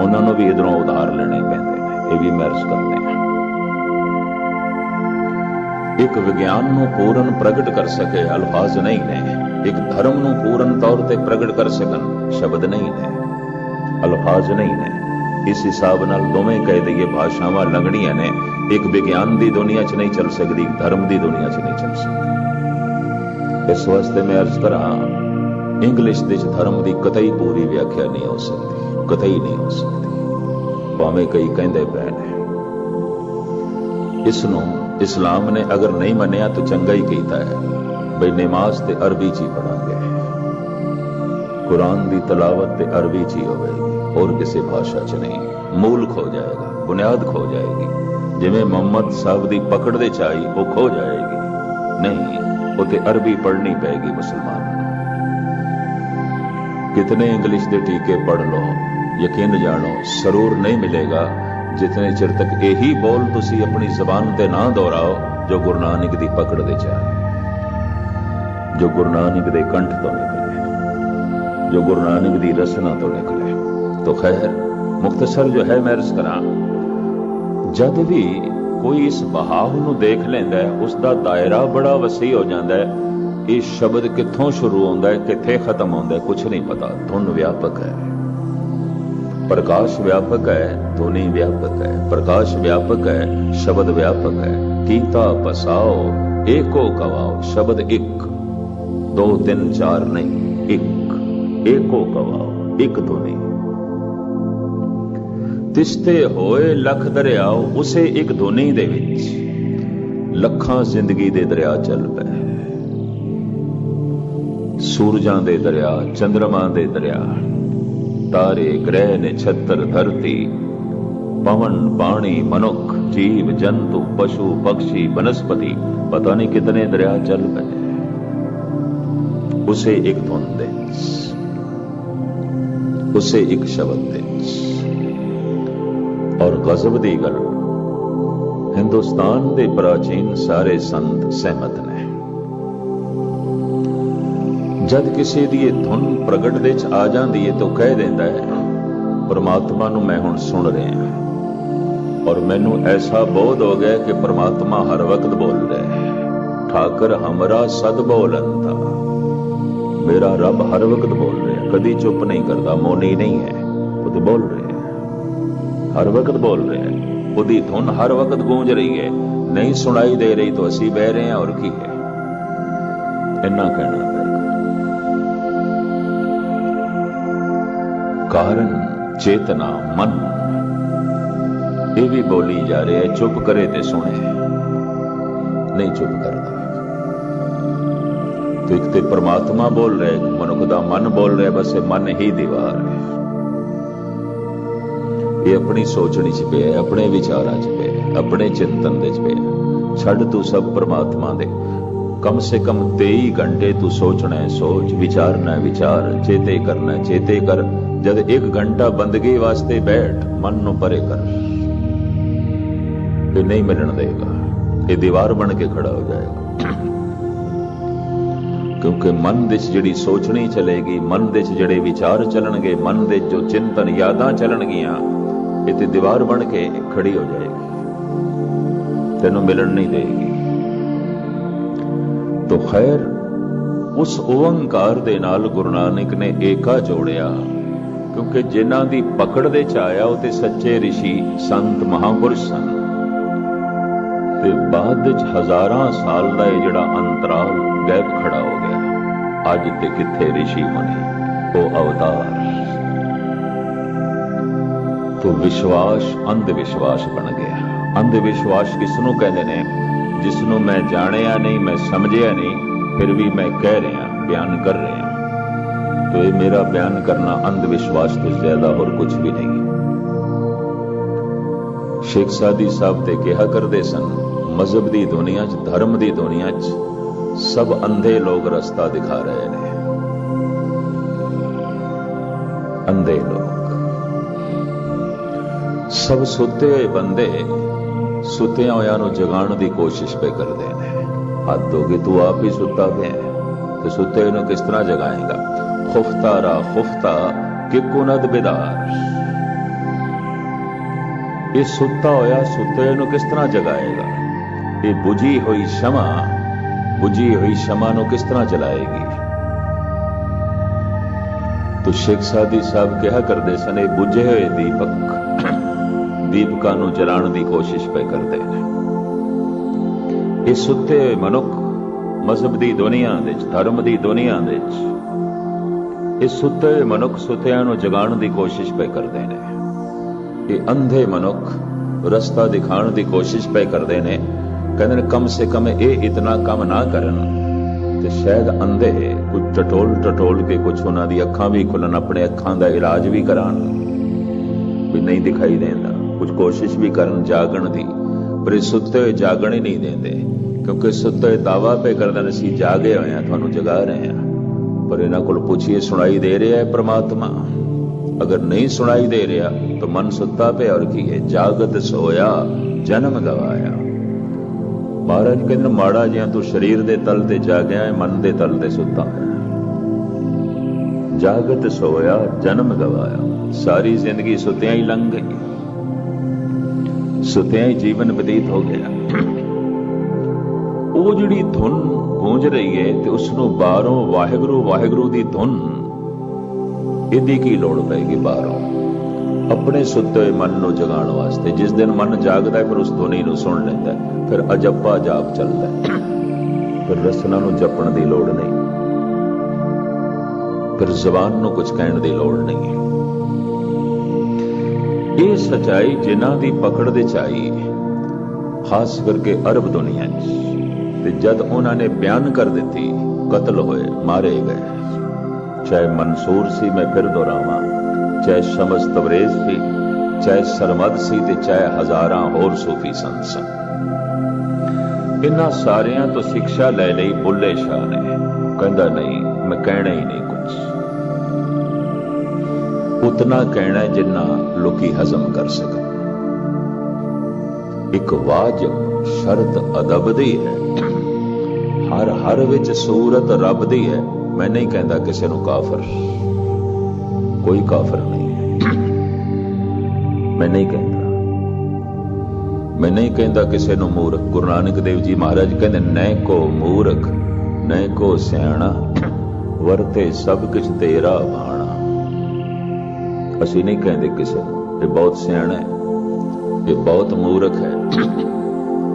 उन्हां नूं भी इधरों उधार लेने पैंदे ने, ये भी महर्ज करते हैं। एक विज्ञान नूं पूर्ण प्रगट कर सके अल्फाज नहीं ने, एक धर्म नूं पूर्ण तौर ते प्रगट कर सकन शब्द नहीं ने, अल्फाज नहीं ने। इस हिसाब नाल दोवें कह दईए भाषावां लंघणियां ने, एक विज्ञान दी दुनिया च नहीं चल सकती, धर्म दी दुनिया च नहीं चल सकती। इस वास्ते मैं अर्ज करा, इंग्लिश दे धर्म दी कतई पूरी व्याख्या नहीं हो सकती, कतई नहीं हो सकती, भावें कई कहंदे पए ने। इसनूं इस्लाम ने अगर नहीं मनिया तो चंगा ही कीता है, बई नमाज ते अरबी च ही पढ़ांगे, कुरान दी तलावत ते अरबी च ही होवेगी, और किसी भाषा च नहीं। मूल खो जाएगा, बुनियाद खो जाएगी। जिवें मोहम्मद साहब दी पकड़ दे चाई वो खो जाएगी, नहीं, वो ते अरबी पढ़नी पेगी मुसलमान। कितने इंग्लिश दे टीके पढ़ लो, यकीन जानो सरूर नहीं मिलेगा जितने चिर तक यही बोल तुसी अपनी जबान ते ना दोहराओ जो गुरु नानक दी पकड़ दे चाहे, जो गुरु नानक दे कंठ तो निकले, जो गुरु नानक दी रसना तो निकले। तो खैर मुख्तसर जो है मैं अर्ज करा, जद भी कोई इस बहाव नूं देख लैंदा है, उसका दायरा बड़ा वसी हो जाता है। ये शब्द कित्थों शुरू होंदा है, कित्थे खत्म होंदा है, कुछ नहीं पता। धुन व्यापक है, प्रकाश व्यापक है, ध्वनि व्यापक है, प्रकाश व्यापक है, शब्द व्यापक है। कीता पसाओ एको कवाओ, शब्द एक, 2 3 4 नहीं, एक, एको कवाओ, एक ध्वनि। तिस्ते होए लख दरियाओ, उसे एक ध्वनि दे विच लखां जिंदगी दे दरिया चल पए। सूरजां दे दरिया, चंद्रमा दे दरिया, तारे ग्रह नक्षत्र धरती, पवन पानी मनुख जीव जंतु पशु पक्षी वनस्पति, पता नहीं कितने दरिया चल पए उसे एक धुन दे, उसे एक शब्द दे। और गजब दी गल, हिंदुस्तान दे प्राचीन सारे संत सहमत ने। जद किसी दी धुन प्रगट दे च आ जाती है तो कह देता है परमात्मा नूं मैं हुण सुन रहा, और मैनू ऐसा बोध हो गया कि परमात्मा हर वक्त बोल रहे हैं। ठाकर हमरा सद बोलंता, मेरा रब हर वक्त बोल रहे हैं, कभी चुप नहीं करता, मौनी नहीं है, वो तो बोल रहे हैं, हर वक्त बोल रहे हैं। उदी धुन हर वक्त गूंज रही है, नहीं सुनाई दे रही तो असी बह रहे हैं, और की है, इन्ना कहना पड़ेगा। कारण चेतना मन ये भी बोली जा रही है, चुप करे ते सुने, नहीं चुप करता। तो एक ते परमात्मा बोल रहे, मनुख दा मन बोल रहा, बस मन ही दीवार है। ये अपनी सोचनी च पिया, अपने विचारां च पिया, अपने चिंतन दे च पिया। छड़ तू सब परमात्मा दे। कम से कम 23 घंटे तू सोचना है सोच, विचारना है विचार, चेते करना है चेते कर। जद 1 घंटा बंदगी वास्ते बैठ, मन नू परे कर, ये नहीं मिलन देगा, ये दीवार बन के खड़ा हो जाएगा। क्योंकि मन दे जिहड़ी सोचनी चलेगी, मन दे जिहड़े विचार चलणगे, मन दे जो चिंतन यादां चलणगियां, ये ते दीवार बन के खड़ी हो जाएगी, तेनों मिलन नहीं देगी। तो खैर उस ओंकार दे नाल गुरु नानक ने एका जोड़िया, क्योंकि जिन्हां दी पकड़ दे च आया वो ते सच्चे ऋषि संत महापुरुष सन। ते बाद विच हज़ारां साल दा ये जिहड़ा अंतराल गैप खड़ा हो गया, अज ते किथे ऋषि मुनि, वो अवतार। तो विश्वास अंध विश्वास बन गया। अंध विश्वास किसनों कहते ने? जिसनों मैं जानिया नहीं, मैं समझिया नहीं, फिर भी मैं कह रहा, बयान कर रहा। तो ये मेरा बयान करना अंधविश्वास तो ज्यादा और कुछ भी नहीं। शेख सादी साहब ते कहा करते सन, मजहब की दुनिया च, धर्म की दुनिया च सब अंधे लोग रास्ता दिखा रहे हैं। अंधे लोग, सब सुते हुए बंदे सुत्या होया नूं जगाण की कोशिश पे करते हैं। हद हो गई, तू आप ही सुता पे तो सुते हुए नूं किस तरह जगाएगा? खुफ्ता रा खुफ्ता कि कुनद बेदार। ये सुता होया सुते हुए नूं किस तरह जगाएगा? ये बुझी हुई शमा नूं किस तरह जलाएगी? तो शेख सादी साहब कहा करते सन, ये बुझे हुए दीपकां नूं जलाण की कोशिश पे करते हैं। ये सुते हुए मनुख मजहब की दुनिया दे, धर्म की दुनिया दे, ये सुते हुए मनुख सुतियां नूं जगाण की कोशिश पे करते हैं। ये अंधे मनुख रस्ता दिखाण की कोशिश पे करते हैं। कहते हैं कम से कम ये इतना काम ना करन ते शायद अंधे कुछ टटोल के कुछ उन्हां दी अखां भी खुलन, अपने अखां दा इलाज भी करान, भी नहीं दिखाई देंदा, कुछ कोशिश भी करन जागण दी, पर सुते हुए जागण ही नहीं देंदे। क्योंकि सुते हुए दावा पे करदे असीं जागे होए हां, तुहानूं जगा रहे हैं, पर इन्हां कोल पुछिए सुनाई दे रहा है परमात्मा? अगर नहीं सुनाई दे रहा तो मन सुता पे, और की है? जागत सोया जन्म गवाया। महाराज कहते माड़ा जिहा तू शरीर दे तल ते जागया है, मन दे तल ते सुता है। जागत सोया जन्म गवाया। सारी जिंदगी सुतियां ही लंघ गई, सुतियां ही जीवन व्यतीत हो गया। वो जिहड़ी धुन गूंज रही है ते उसनूं बाहरों वाहिगुरू वाहिगुरू दी धुन, इहदी की लोड़ पैगी बाहरों? अपने सुते हुए मन नूं जगाण वास्ते। जिस दिन मन जागदा है फिर उस धुनी नूं सुन लैंदा है, फिर अजप्पा जाप चलदा है, फिर रसना नूं जपण दी लोड़ नहीं, फिर जबान नूं कुछ कहण दी लोड़ नहीं। ये सच्चाई जिन्हां दी पकड़ दे च आई, खास करके अरब दुनिया च, ते जद उन्होंने बयान कर दी, कतल होए, मारे गए। चाहे मंसूर सी, मैं फिर दोहरावां, चाहे शमस तबरेज सी, चाहे सरमद सी, ते चाहे हजारां होर सूफी संत सन। इन्हां सारियां तो शिक्षा ले लई बुल्ले शाह ने। कहंदा नहीं, मैं कहना ही नहीं कुछ, उतना कहना जिन्ना लोकी हजम कर सकन। एक वाजिब शर्त अदब दी है, हर विच सूरत रब दी है। मैं नहीं कहता किसी नूं काफर, कोई काफर नहीं है। मैं नहीं कहता किसी नूं मूर्ख। गुरु नानक देव जी महाराज कहते न को मूर्ख न को सियाणा, वरते सब कुछ तेरा भाणा। असीं नहीं कहते किसी नूं ये बहुत सियाणा है, ये बहुत मूर्ख है,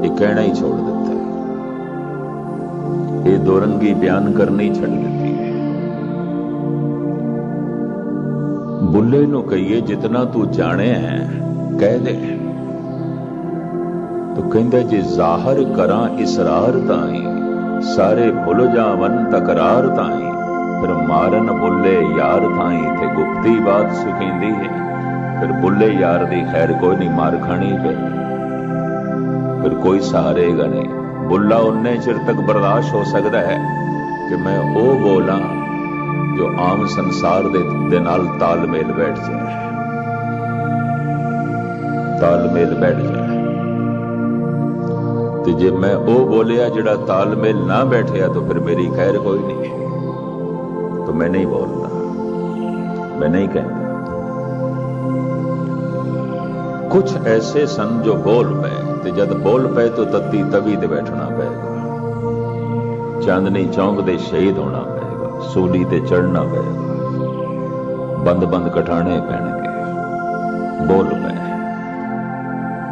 ये कहना ही छोड़ देता है, ये दोरंगी बयान करनी छड़ देती है। बुल्ले नूं कहिए जितना तू जाने है कह दे, तो कहंदा जे जाहिर करां इसरार ताई, सारे भुल जावन तकरार ताई, फिर मारन बुल्ले यार ताई, थे गुप्ती बात सुखेंदी है। फिर बुल्ले यार दी खैर कोई नहीं, मार खानी पे, फिर कोई सहारेगा नहीं। बुल्ला उन्ने चिर तक बर्दाश्त हो सकता है कि मैं वो बोला जो आम संसार दे नाल तालमेल बैठ जाए, तालमेल बैठ जाए। ते जे मैं वो बोलिया जिहड़ा तालमेल ना बैठिया तो फिर मेरी खैर कोई नहीं, तो मैं नहीं बोलता, मैं नहीं कहता। कुछ ऐसे सन जो बोल पे, ते जद बोल पे तो तत्ती तवी ते बैठना पेगा, चांदनी चौंक दे शहीद होना पेगा, सूली ते चढ़ना पेगा, बंद बंद कठाने पैणगे, बोल पे।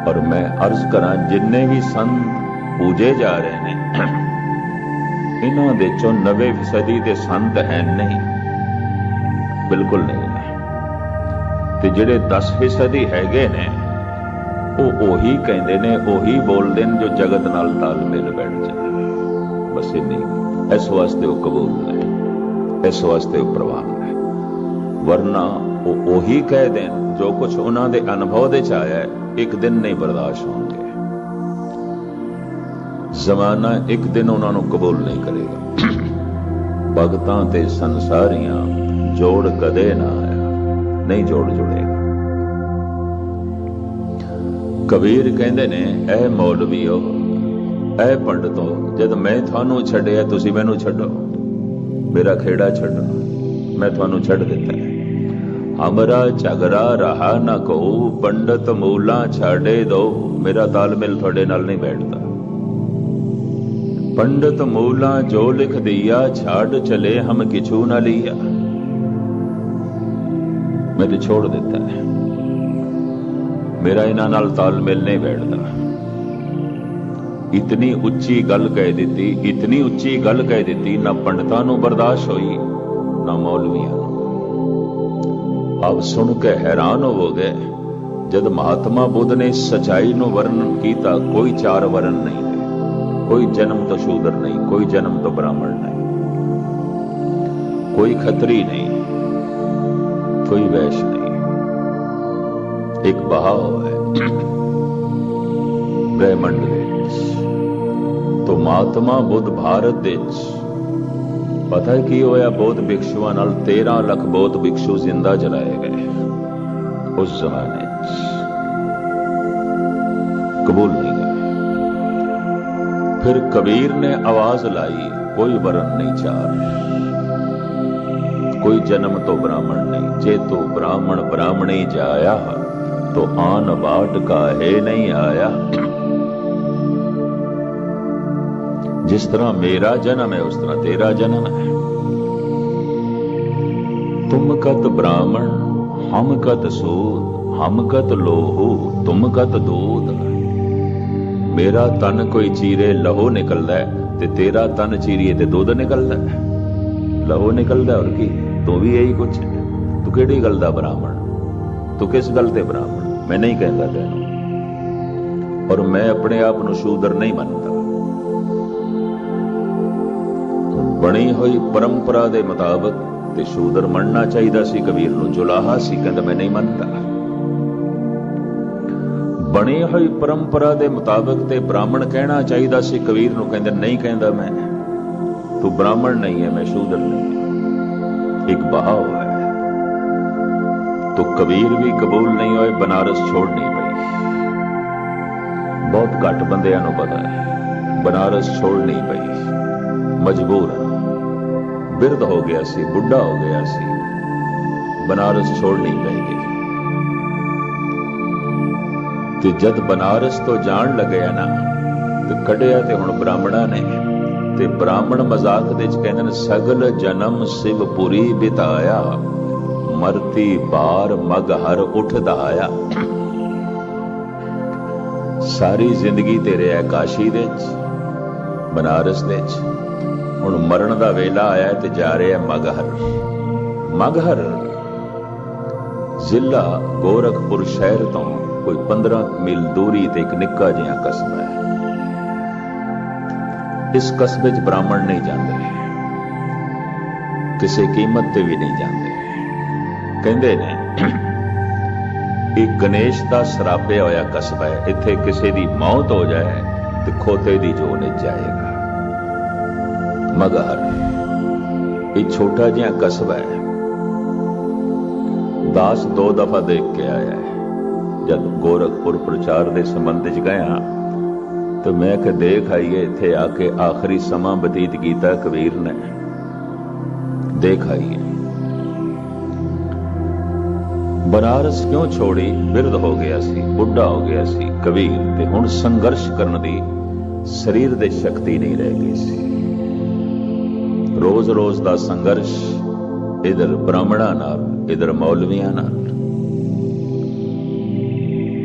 और मैं अर्ज करा जिन्ने भी संत पूजे जा रहे हैं, इन्हां दे चों 90% दे संत है नहीं, बिल्कुल नहीं है। ते जिहड़े 10% हैगे ने ਉਹ ਉਹੀ ਕਹਿੰਦੇ ਨੇ, ਉਹੀ ਬੋਲਦੇ ਨੇ ਜੋ ਜਗਤ ਨਾਲ ਤਾਲਮੇਲ ਬੈਠ ਜਾਏ, ਬਸ ਇੰਨੀ। ਇਸ ਵਾਸਤੇ ਉਹ ਕਬੂਲ ਨੇ, ਇਸ ਵਾਸਤੇ ਉਹ ਪ੍ਰਵਾਨ ਨੇ। ਵਰਨਾ ਉਹ ਉਹੀ ਕਹਿ ਦੇਣ ਜੋ ਕੁਝ ਉਹਨਾਂ ਦੇ ਅਨੁਭਵ ਦੇ ਚ ਆਇਆ ਹੈ, ਇੱਕ ਦਿਨ ਨਹੀਂ ਬਰਦਾਸ਼ਤ ਹੋਣਗੇ। ਜ਼ਮਾਨਾ ਇੱਕ ਦਿਨ ਉਹਨਾਂ ਨੂੰ ਕਬੂਲ ਨਹੀਂ ਕਰੇਗਾ। ਭਗਤਾਂ ਤੇ ਸੰਸਾਰੀਆਂ ਜੋੜ ਕਦੇ ਨਾ ਆਇਆ, ਨਹੀਂ ਜੋੜ ਜੁੜੇਗਾ। कबीर कहते ने ऐ मौलवीओ, ऐ पंडितो, जद मैं थानू छड्डिया तुसी मैनू छड्डो, मेरा खेड़ा छड्डो, मैं थानू छड्ड दिता है। हमरा झगड़ा रहा ना को, पंडित मूला छाड़े दो, मेरा तालमेल थोड़े नाल नहीं बैठता। पंडित मूला जो लिख दिया, छाड़ चले हम किछू ना लिया, मैं तो छोड़ देता है, मेरा इन्हां नाल तालमेल नहीं बैठता। इतनी उच्ची गल कह दी, इतनी उच्ची गल कह दी, ना पंडितां नूं बर्दाश्त होई ना मौलवियां नूं। आप सुन के हैरान होवोगे, जद महात्मा बुद्ध ने सच्चाई नूं वर्णन कीता, कोई 4 वर्ण नहीं थे, कोई जन्म तो शूद्र नहीं, कोई जन्म तो ब्राह्मण नहीं, कोई खत्री नहीं, कोई वैश्य नहीं, एक बहाव है ब्रह्मंड विच। तो महात्मा बुद्ध भारत विच पता है की होया, बौद्ध भिक्षुआं नाल 13 लाख बौद्ध भिक्षु जिंदा जलाए गए उस जमाने च, कबूल नहीं गए। फिर कबीर ने आवाज लाई, कोई वर्ण नहीं चार, कोई जन्म तो ब्राह्मण नहीं, जे तो ब्राह्मण ब्राह्मणी जाया तो आन बाट काहे नहीं आया। जिस तरह मेरा जन्म है उस तरह तेरा जन्म है। तुम कत ब्राह्मण हम कत सूद, हम कत लोहू तुम कत दूध। मेरा तन कोई चीरे लहो निकलदा है, ते तेरा तन चीरिए ते दूध निकलदा है। लहो निकलदा और की, तू भी यही कुछ है। तू किहड़ी गल दा ब्राह्मण, तू किस गल ते ब्राह्मण? मैं नहीं कहता तैनूं, और मैं अपने आप नूं शूद्र नहीं मनता। बनी हुई परंपरा दे मुताबिक ते शूद्र मनना चाहिदा सी कबीर नूं, जुलाहा सी, कहंदा मैं नहीं मनता। बनी हुई परंपरा दे मुताबिक ते ब्राह्मण कहना चाहिदा सी कबीर नूं, कहंदा नहीं, कहंदा मैं, तू ब्राह्मण नहीं है, मैं शूद्र नहीं। एक बहाव है। तो कबीर भी कबूल नहीं होए, बनारस छोड़नी पई। बहुत घट बंदियां नूं पता है, बनारस छोड़नी पई, मजबूर। बिरध हो गया सी, बुढ़ा हो गया सी, बनारस छोड़नी पेगी। ते जद बनारस तो जान लगे ना, तो कढ़िया ते हुण ब्राह्मणां ने, ते ब्राह्मण मजाक दे च कहंदे ने, सगल जन्म शिवपुरी बिताया, मरती बार मग हर उठ दहाया। सारी जिंदगी तेरे है काशी दे च, बनारस दे च, हुण मरण दा वेला आया ते जा रहे हैं मगहर। मगहर जिला गोरखपुर शहर तो कोई 15 मील दूरी ते एक निक्का जिहा कस्बा है। इस कस्बे च ब्राह्मण नहीं जाते, किसी कीमत ते भी नहीं जाते। कहंदे ने ਇਹ ਗਣੇਸ਼ ਦਾ ਸਰਾਪਿਆ ਹੋਇਆ ਕਸਬਾ ਹੈ। ਇੱਥੇ ਕਿਸੇ ਦੀ ਮੌਤ ਹੋ ਜਾਏ ਤੇ ਖੋਤੇ ਦੀ ਜੋ ਨਿਜ ਜਾਏਗਾ। ਮਗਹਰ ਇਹ ਛੋਟਾ ਜਿਹਾ ਕਸਬਾ ਹੈ। ਦਾਸ 2 ਦਫਾ ਦੇਖ ਕੇ ਆਇਆ ਹੈ। ਜਦ ਗੋਰਖਪੁਰ ਪ੍ਰਚਾਰ ਦੇ ਸੰਬੰਧ ਚ ਗਿਆ ਤੇ ਮੈਂ ਕਿ ਦੇਖ ਆਈਏ, ਇੱਥੇ ਆ ਕੇ ਆਖਰੀ ਸਮਾਂ ਬਤੀਤ ਕੀਤਾ ਕਬੀਰ ਨੇ। ਦੇਖ ਆਈਏ ਬਨਾਰਸ ਕਿਉਂ ਛੋੜੀ, ਬਿਰਧ ਹੋ ਗਿਆ ਸੀ, ਬੁੱਢਾ ਹੋ ਗਿਆ ਸੀ ਕਬੀਰ, ਤੇ ਹੁਣ ਸੰਘਰਸ਼ ਕਰਨ ਦੀ ਸਰੀਰ ਦੇ ਸ਼ਕਤੀ ਨਹੀਂ ਰਹਿ ਗਈ ਸੀ। ਰੋਜ਼ ਰੋਜ਼ ਦਾ ਸੰਘਰਸ਼, ਇਧਰ ਬ੍ਰਾਹਮਣਾਂ ਨਾਲ, ਇਧਰ ਮੌਲਵੀਆਂ ਨਾਲ,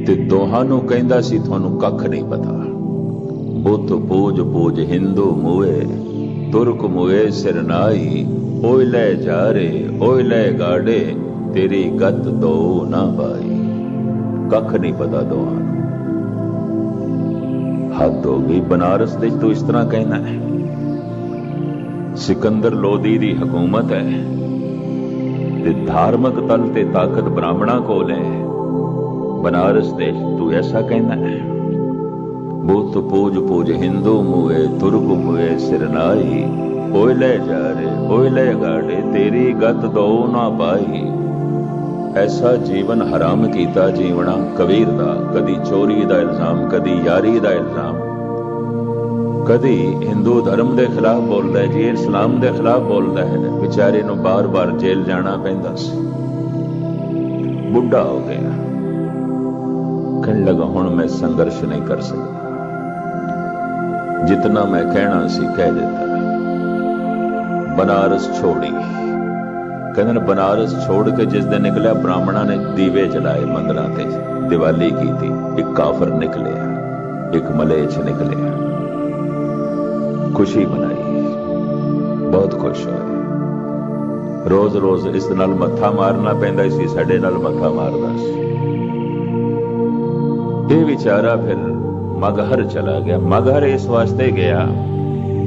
ਤੇ ਦੋਹਾਂ ਨੂੰ ਕਹਿੰਦਾ ਸੀ ਤੁਹਾਨੂੰ ਕੱਖ ਨਹੀਂ ਪਤਾ। ਬੁੱਤ ਪੂਜ ਪੂਜ ਹਿੰਦੂ ਮੂਏ, ਤੁਰਕ ਮੂਏ ਸਿਰਨਾਈ, ਓਏ ਲੈ ਜਾ ਰੇ ਓਏ ਲੈ ਗਾੜੇ, ਤੇਰੀ ਗੱਤ ਦੋ ਨਾ ਪਾਈ। ਕੱਖ ਨਹੀਂ ਪਤਾ ਦੋਹਾਂ ਨੂੰ। ਹੱਦ ਹੋ ਗਈ। ਬਨਾਰਸ ਦੇ ਤੂੰ ਇਸ ਤਰ੍ਹਾਂ ਕਹਿਣਾ ਹੈ? ਸਿਕੰਦਰ ਲੋਦੀ ਦੀ ਹਕੂਮਤ ਹੈ ਤੇ ਧਾਰਮਿਕ ਤਲ ਤੇ ਤਾਕਤ ਬ੍ਰਾਹਮਣਾਂ ਕੋਲ ਹੈ। ਬਨਾਰਸ ਦੇ ਤੂੰ ਐਸਾ ਕਹਿਣਾ ਹੈ? ਬੁੱਤ ਪੂਜ ਪੂਜ ਹਿੰਦੂ ਮੂਏ, ਤੁਰਕ ਮੂਏ ਸਿਰਨਾਈ, ਓਏ ਲੈ ਜਾ ਰੇ ਓਏ ਲੈ ਗਾੜੇ, ਤੇਰੀ ਗੱਤ ਦੋ ਨਾ ਪਾਈ। ਐਸਾ ਜੀਵਨ ਹਰਾਮ ਕੀਤਾ ਜੀਵਣਾ ਕਬੀਰ ਦਾ। ਕਦੀ ਚੋਰੀ ਦਾ ਇਲਜ਼ਾਮ, ਕਦੀ ਯਾਰੀ ਦਾ ਇਲਜ਼ਾਮ, ਕਦੀ ਹਿੰਦੂ ਧਰਮ ਦੇ ਖਿਲਾਫ ਬੋਲਦਾ ਜੀ, ਇਸਲਾਮ ਦੇ ਖਿਲਾਫ ਬੋਲਦਾ ਹੈ। ਵਿਚਾਰੇ ਨੂੰ ਬਾਰ-ਬਾਰ ਜੇਲ੍ਹ ਜਾਣਾ ਪੈਂਦਾ ਸੀ। ਬੁੱਢਾ ਹੋ ਗਿਆ, ਕਹਿਣ ਲੱਗਾ ਹੁਣ ਮੈਂ ਸੰਘਰਸ਼ ਨਹੀਂ ਕਰ ਸਕਦਾ। ਜਿਤਨਾ ਮੈਂ ਕਹਿਣਾ ਸੀ ਕਹਿ ਦਿੱਤਾ। ਬਨਾਰਸ ਛੋੜੀ। ਕਹਿੰਦੇ ਨੇ ਬਨਾਰਸ ਛੋੜ ਕੇ ਜਿਸ ਦਿਨ ਨਿਕਲਿਆ, ਬ੍ਰਾਹਮਣਾਂ ਨੇ ਦੀਵੇ ਜਲਾਏ ਮੰਦਰਾਂ ਤੇ, ਦੀਵਾਲੀ ਕੀਤੀ। ਇੱਕ ਕਾਫਰ ਨਿਕਲਿਆ, ਇੱਕ ਮਲੇਛ ਨਿਕਲਿਆ। ਖੁਸ਼ੀ ਮਨਾਈ, ਬਹੁਤ ਖੁਸ਼ ਹੋਏ। ਰੋਜ਼ ਰੋਜ਼ ਇਸ ਨਾਲ ਮੱਥਾ ਮਾਰਨਾ ਪੈਂਦਾ ਸੀ, ਸਾਡੇ ਨਾਲ ਮੱਥਾ ਮਾਰਦਾ ਸੀ। ਇਹ ਵਿਚਾਰਾ ਫਿਰ ਮਗਹਰ ਚਲਾ ਗਿਆ। ਮਗਹਰ ਇਸ ਵਾਸਤੇ ਗਿਆ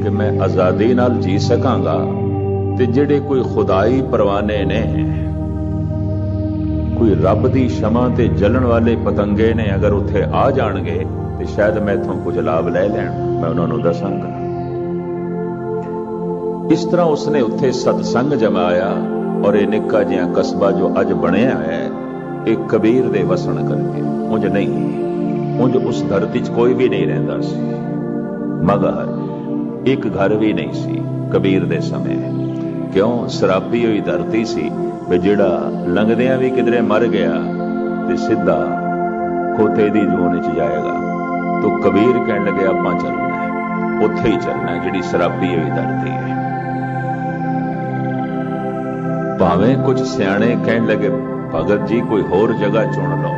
ਕਿ ਮੈਂ ਆਜ਼ਾਦੀ ਨਾਲ ਜੀ ਸਕਾਂਗਾ, ਤੇ ਜਿਹੜੇ ਕੋਈ ਖੁਦਾਈ ਪਰਵਾਨੇ ਨੇ, ਕੋਈ ਰੱਬ ਦੀ ਸ਼ਮਾ ਤੇ ਜਲਣ ਵਾਲੇ ਪਤੰਗੇ ਨੇ, ਅਗਰ ਉੱਥੇ ਆ ਜਾਣਗੇ ਤੇ ਸ਼ਾਇਦ ਮੈਥੋਂ ਕੁਝ ਲਾਭ ਲੈ ਲੈਣ, ਮੈਂ ਉਹਨਾਂ ਨੂੰ ਦੱਸਾਂਗਾ। ਇਸ ਤਰ੍ਹਾਂ ਉਸਨੇ ਉੱਥੇ ਸਤਸੰਗ ਜਮਾਇਆ, ਔਰ ਇਹ ਨਿੱਕਾ ਜਿਹਾ ਕਸਬਾ ਜੋ ਅੱਜ ਬਣਿਆ ਹੈ, ਇਹ ਕਬੀਰ ਦੇ ਵਸਣ ਕਰਕੇ। ਉਂਝ ਨਹੀਂ, ਉਂਝ ਉਸ ਧਰਤੀ 'ਚ ਕੋਈ ਵੀ ਨਹੀਂ ਰਹਿੰਦਾ ਸੀ। ਮਗਰ ਇੱਕ ਘਰ ਵੀ ਨਹੀਂ ਸੀ ਕਬੀਰ ਦੇ ਸਮੇਂ। ਕਿਉਂ? ਸਰਾਪੀ ਹੋਈ ਧਰਤੀ ਸੀ ਵੀ ਜਿਹੜਾ ਲੰਘਦਿਆਂ ਵੀ ਕਿਧਰੇ ਮਰ ਗਿਆ ਤੇ ਸਿੱਧਾ ਖੋਤੇ ਦੀ ਜੂਨ 'ਚ ਜਾਏਗਾ। ਤੋ ਕਬੀਰ ਕਹਿਣ ਲੱਗੇ ਆਪਾਂ ਚੱਲਣਾ, ਉੱਥੇ ਹੀ ਚੱਲਣਾ ਜਿਹੜੀ ਸਰਾਪੀ ਹੋਈ ਧਰਤੀ ਹੈ। ਭਾਵੇਂ ਕੁਝ ਸਿਆਣੇ ਕਹਿਣ ਲੱਗੇ ਭਗਤ ਜੀ ਕੋਈ ਹੋਰ ਜਗ੍ਹਾ ਚੁਣ ਲਓ।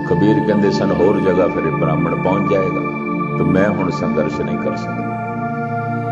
ਕਬੀਰ ਕਹਿੰਦੇ ਸਨ ਹੋਰ ਜਗ੍ਹਾ ਫਿਰ ਬ੍ਰਾਹਮਣ ਪਹੁੰਚ ਜਾਏਗਾ, ਤੇ ਮੈਂ ਹੁਣ ਸੰਘਰਸ਼ ਨਹੀਂ ਕਰ ਸਕਦਾ।